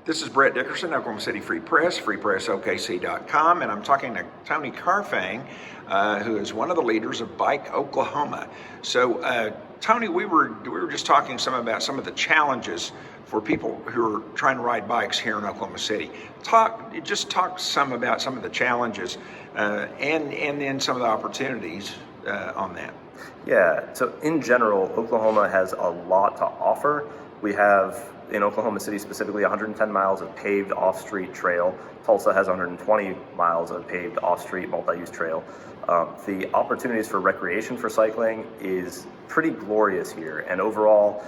This is Brett Dickerson, Oklahoma City Free Press, freepressokc.com, and I'm talking to Tony Carfang, who is one of the leaders of Bike Oklahoma. So, Tony, we were just talking some about some of the challenges for people who are trying to ride bikes here in Oklahoma City. Talk some about some of the challenges and then some of the opportunities on that. Yeah, so in general, Oklahoma has a lot to offer. We have, in Oklahoma City specifically, 110 miles of paved off-street trail. Tulsa has 120 miles of paved off-street multi-use trail. The opportunities for recreation for cycling is pretty glorious here, and overall,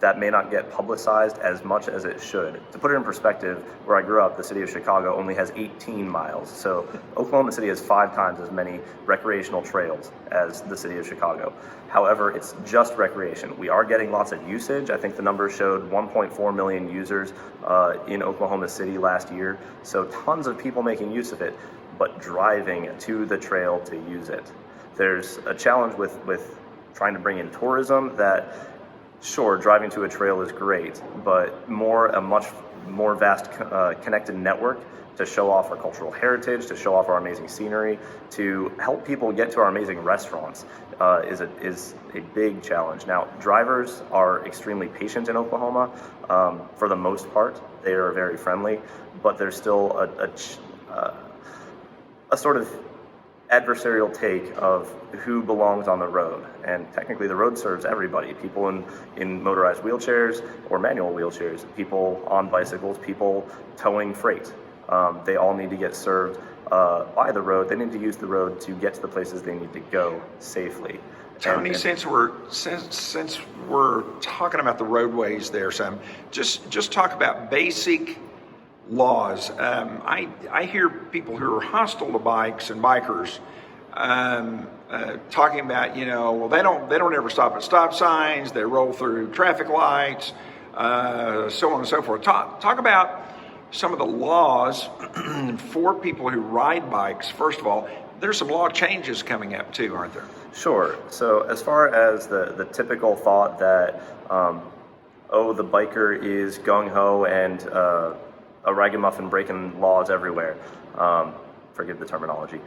that may not get publicized as much as it should. To put it in perspective, where I grew up, the city of Chicago only has 18 miles. So Oklahoma City has 5 times as many recreational trails as the city of Chicago. However, it's just recreation. We are getting lots of usage. I think the numbers showed 1.4 million users in Oklahoma City last year. So tons of people making use of it, but driving to the trail to use it. There's a challenge with trying to bring in tourism that, sure, driving to a trail is great, but a much more vast connected network to show off our cultural heritage, to show off our amazing scenery, to help people get to our amazing restaurants is a big challenge. Now, drivers are extremely patient in Oklahoma. For the most part, they are very friendly, but there's still a sort of adversarial take of who belongs on the road. And technically the road serves everybody, people in motorized wheelchairs or manual wheelchairs, people on bicycles, people towing freight. They all need to get served by the road. They need to use the road to get to the places they need to go safely. Tony, since we're talking about the roadways there some, just talk about basic laws. I hear people who are hostile to bikes and bikers talking about, well, they don't ever stop at stop signs, they roll through traffic lights, so on and so forth. Talk about some of the laws for people who ride bikes. First of all, there's some law changes coming up too, aren't there? Sure. So as far as the typical thought that, the biker is gung-ho and a ragamuffin breaking laws everywhere. Forgive the terminology.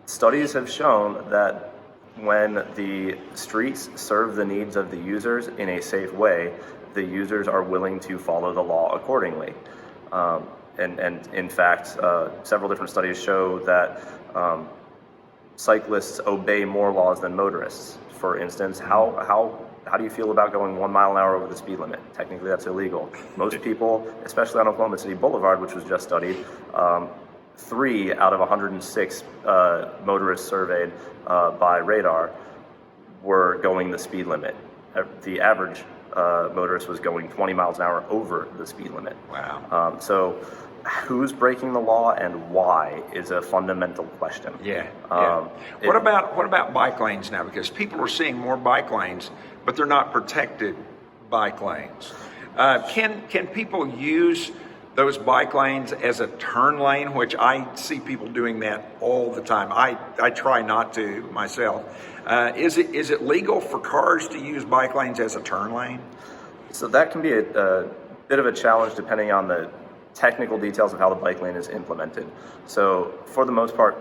Studies have shown that when the streets serve the needs of the users in a safe way, the users are willing to follow the law accordingly. And in fact, several different studies show that cyclists obey more laws than motorists. For instance, how do you feel about going 1 mile an hour over the speed limit? Technically, that's illegal. Most people, especially on Oklahoma City Boulevard, which was just studied, 3 out of 106 motorists surveyed by radar were going the speed limit. The average motorist was going 20 miles an hour over the speed limit. Wow. So who's breaking the law and why is a fundamental question. Yeah. What about bike lanes now? Because people are seeing more bike lanes, but they're not protected bike lanes. Can people use those bike lanes as a turn lane, which I see people doing that all the time? I try not to myself. Is it legal for cars to use bike lanes as a turn lane? So that can be a bit of a challenge depending on the technical details of how the bike lane is implemented. So for the most part,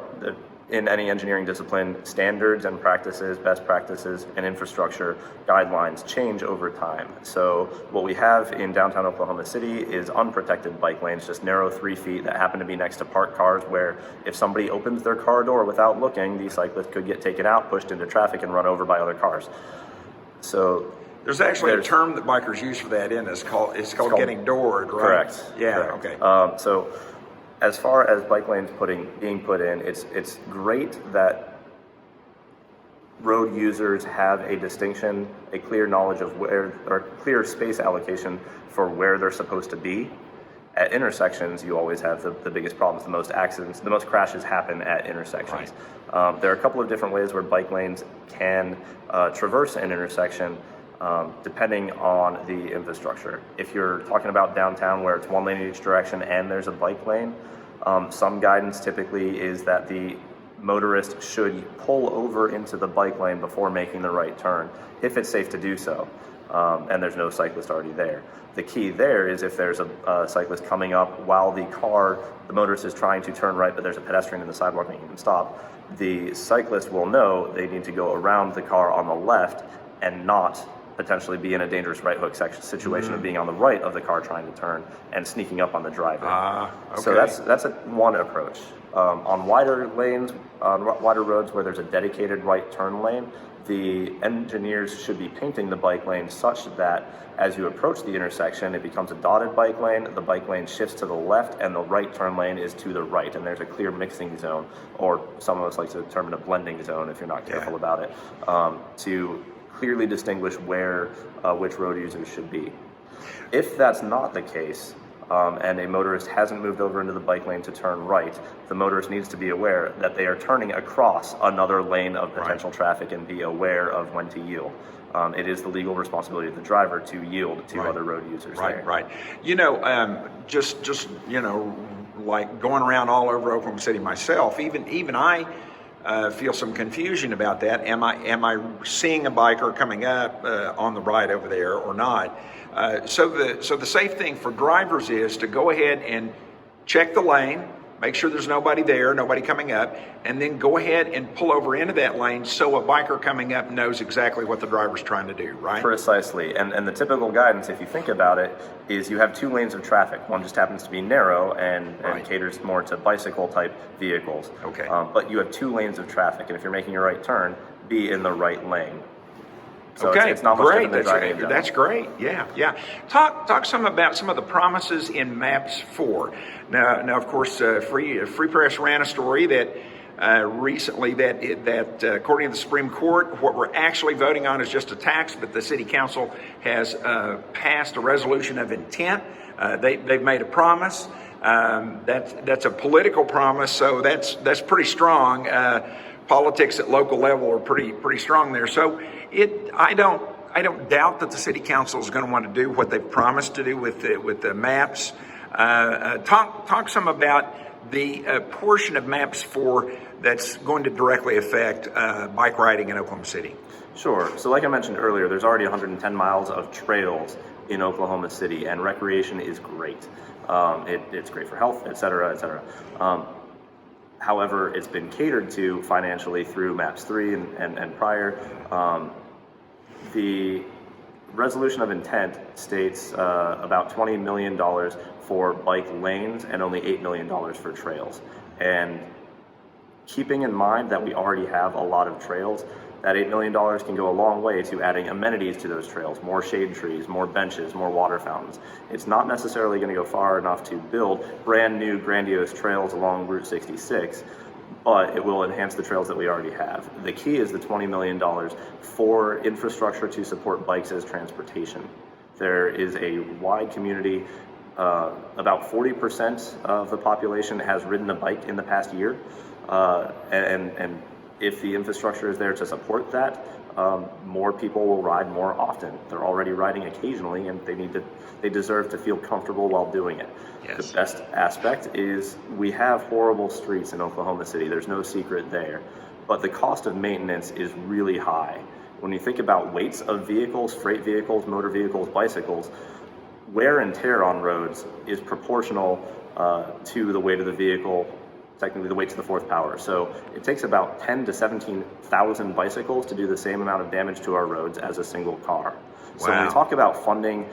in any engineering discipline, standards and practices, best practices, and infrastructure guidelines change over time. So what we have in downtown Oklahoma City is unprotected bike lanes, just narrow 3 feet that happen to be next to parked cars, where if somebody opens their car door without looking, the cyclist could get taken out, pushed into traffic, and run over by other cars. So there's actually a term that bikers use for that, it's called getting doored, right? Correct. Yeah. Correct. Okay. So as far as bike lanes being put in, it's great that road users have a distinction, a clear knowledge of where, or clear space allocation for where they're supposed to be. At intersections, you always have the biggest problems. The most accidents, the most crashes happen at intersections. Right. There are a couple of different ways where bike lanes can traverse an intersection depending on the infrastructure. If you're talking about downtown where it's 1 lane in each direction and there's a bike lane, some guidance typically is that the motorist should pull over into the bike lane before making the right turn, if it's safe to do so. and there's no cyclist already there. The key there is if there's a cyclist coming up while the motorist is trying to turn right, but there's a pedestrian in the sidewalk making him stop, the cyclist will know they need to go around the car on the left and not potentially be in a dangerous right hook situation of being on the right of the car trying to turn and sneaking up on the driver. Okay. So that's one approach. On wider lanes, on wider roads where there's a dedicated right turn lane, the engineers should be painting the bike lane such that as you approach the intersection, it becomes a dotted bike lane, the bike lane shifts to the left, and the right turn lane is to the right, and there's a clear mixing zone, or some of us like to determine a blending zone if you're not careful about it, to clearly distinguish where which road users should be. If that's not the case, and a motorist hasn't moved over into the bike lane to turn right, the motorist needs to be aware that they are turning across another lane of potential traffic and be aware of when to yield. It is the legal responsibility of the driver to yield to other road users. Right. You know, just you know, like going around all over Oklahoma City myself, even I feel some confusion about that. Am I seeing a biker coming up on the right over there or not? So the safe thing for drivers is to go ahead and check the lane, make sure there's nobody there, nobody coming up, and then go ahead and pull over into that lane so a biker coming up knows exactly what the driver's trying to do, right? Precisely. And the typical guidance, if you think about it, is you have two lanes of traffic. One just happens to be narrow and caters more to bicycle type vehicles. Okay. But you have two lanes of traffic, and if you're making a right turn, be in the right lane. So okay, it's not much great. That's great. Yeah. Talk some about some of the promises in Maps 4. Now, of course, Free Press ran a story that recently that according to the Supreme Court, what we're actually voting on is just a tax, but the City Council has passed a resolution of intent. They've made a promise. That's a political promise, so that's pretty strong. Politics at local level are pretty strong there. So I don't doubt that the City Council is going to want to do what they've promised to do with the maps. Talk some about the portion of Maps 4 that's going to directly affect bike riding in Oklahoma City. Sure. So like I mentioned earlier, there's already 110 miles of trails in Oklahoma City, and recreation is great. It's great for health, et cetera, et cetera. However, it's been catered to financially through Maps 3 and prior. The resolution of intent states about $20 million for bike lanes and only $8 million for trails. And keeping in mind that we already have a lot of trails, that $8 million can go a long way to adding amenities to those trails, more shade trees, more benches, more water fountains. It's not necessarily going to go far enough to build brand new grandiose trails along Route 66, but it will enhance the trails that we already have. The key is the $20 million for infrastructure to support bikes as transportation. There is a wide community, about 40% of the population has ridden a bike in the past year, and if the infrastructure is there to support that, more people will ride more often. They're already riding occasionally, and they deserve to feel comfortable while doing it. Yes. The best aspect is we have horrible streets in Oklahoma City. There's no secret there, but the cost of maintenance is really high. When you think about weights of vehicles, freight vehicles, motor vehicles, bicycles, wear and tear on roads is proportional to the weight of the vehicle, technically the weight to the fourth power. So it takes about 10 to 17,000 bicycles to do the same amount of damage to our roads as a single car. So when we talk about funding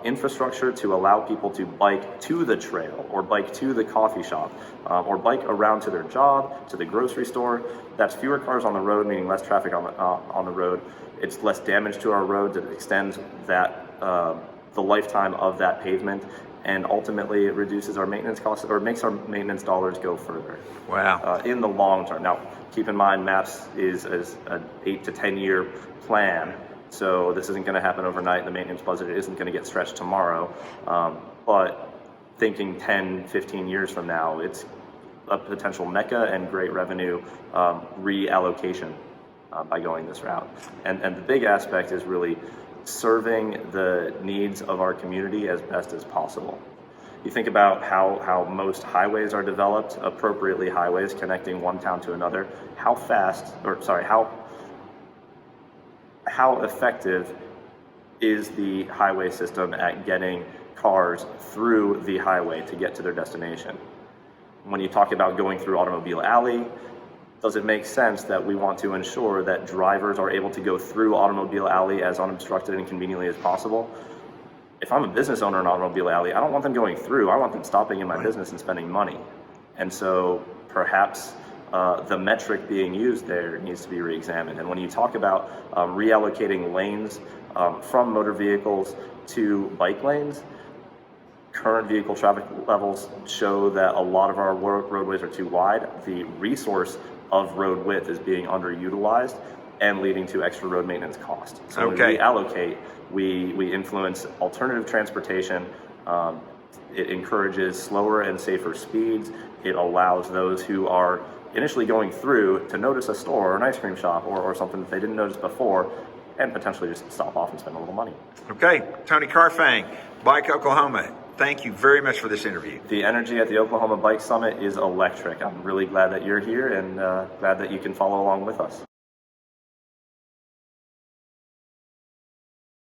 infrastructure to allow people to bike to the trail or bike to the coffee shop or bike around to their job, to the grocery store, that's fewer cars on the road, meaning less traffic on the road. It's less damage to our roads. It extends that the lifetime of that pavement, and ultimately it reduces our maintenance costs or makes our maintenance dollars go further. Wow. In the long term. Now, keep in mind, MAPS is an 8 to 10 year plan, so this isn't going to happen overnight. The maintenance budget isn't going to get stretched tomorrow, but thinking 10, 15 years from now, it's a potential mecca and great revenue reallocation by going this route. And the big aspect is really serving the needs of our community as best as possible. You think about how most highways are developed, appropriately highways connecting one town to another, how effective is the highway system at getting cars through the highway to get to their destination. When you talk about going through Automobile Alley, does it make sense that we want to ensure that drivers are able to go through Automobile Alley as unobstructed and conveniently as possible? If I'm a business owner in Automobile Alley, I don't want them going through. I want them stopping in my business and spending money. And so perhaps the metric being used there needs to be re-examined. And when you talk about reallocating lanes from motor vehicles to bike lanes, current vehicle traffic levels show that a lot of our roadways are too wide. The resource of road width is being underutilized and leading to extra road maintenance costs. So when we allocate, we influence alternative transportation. It encourages slower and safer speeds. It allows those who are initially going through to notice a store or an ice cream shop or something that they didn't notice before, and potentially just stop off and spend a little money. Okay, Tony Carfang, Bike Oklahoma. Thank you very much for this interview. The energy at the Oklahoma Bike Summit is electric. I'm really glad that you're here and glad that you can follow along with us.